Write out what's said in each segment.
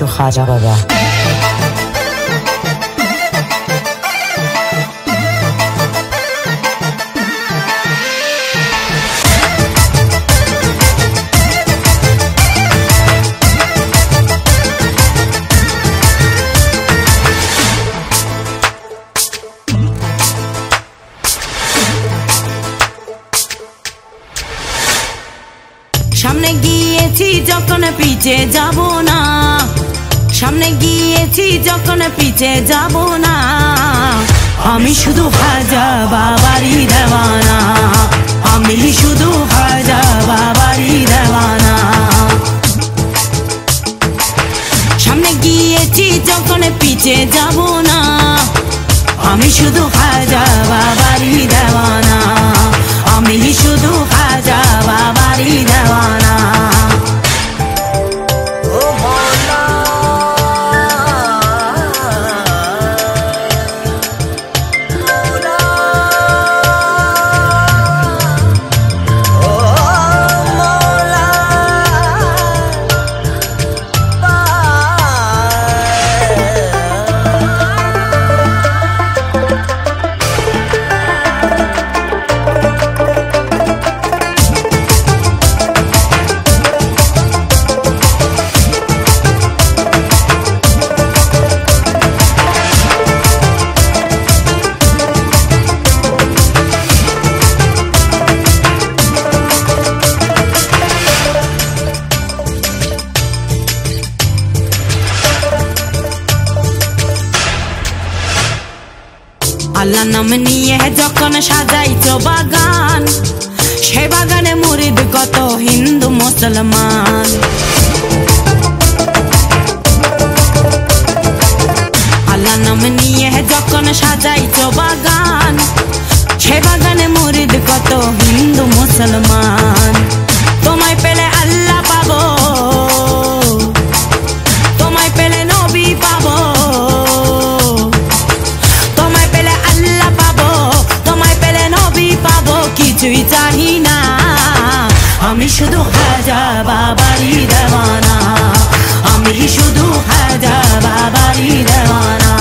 আছো খাজা বাবা। সামনে গিয়েছি যখন পিছে যাব না, সামনে গিয়েছি যখন পিছে যাব না, আমি শুধু খাজা বাবারই দেওয়ানা, আমি শুধু খাজা বাবারই দেওয়ানা। সামনে গিয়েছি যখন পিছে যাব না, আমি শুধু খাজা বাবারই দেওয়ানা, আমি শুধু খাজা বাবারই দেওয়ানা। আল্লাহ নাম নিয়ে যখন সাজাইছো বাগান, সে বাগানে মুরিদ কত হিন্দু মুসলমান। আল্লাহ নাম নিয়ে যখন সাজাইছো বাগান, সে বাগানে মুরিদ কত হিন্দু মুসলমান। তোমায় পেলে আল্লাহ পাবো, তোমায় পেলে নবী পাবো, কিছুই চাহি না, আমি শুধু খাজা বাবারই দেওয়ানা, আমি শুধু খাজা বাবারই দেওয়ানা,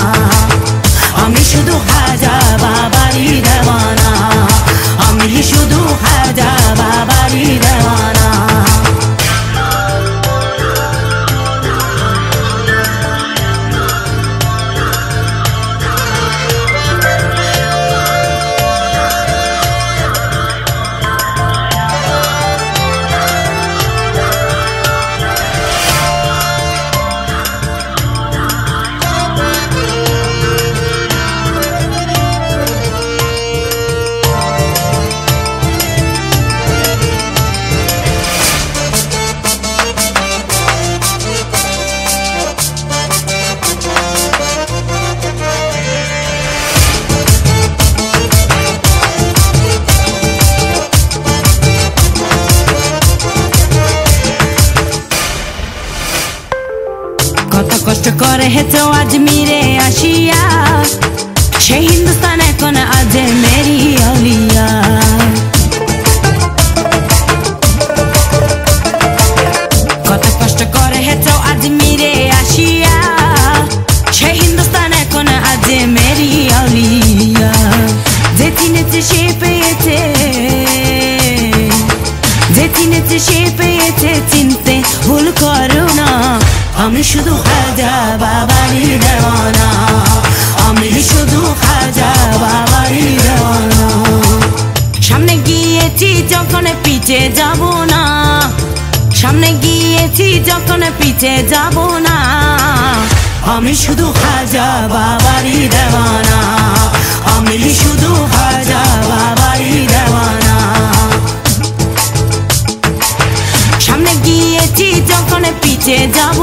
আমি শুধু খাজা বাবারই দেওয়ানা, আমি শুধু খাজা বাবারই দেওয়ানা। কত কষ্ট করে হেছো আজমিরে আসিয়া, সে হিন্দুস্তান এখন আজমেরি আউলিয়া। কত কষ্ট করে হেছো আজমিরে আসিয়া, সে হিন্দুস্তান এখন আজমেরি আউলিয়া। যে চিনেছে সে পেয়েছে, যে চিনেছে সে পেয়েছে, চিনতে ভুল করো না, আমি শুধু খাজা বাবারই দেওয়ানা, আমি শুধু খাজা বাবারই দেওয়ানা। সামনে গিয়েছি যখন পিছে যাব না, সামনে গিয়েছি যখন পিছে যাব না, আমি শুধু খাজা বাবারই দেওয়ানা, আমি শুধু খাজা বাবারই দেওয়ানা। সামনে গিয়েছি যখন পিছে যাব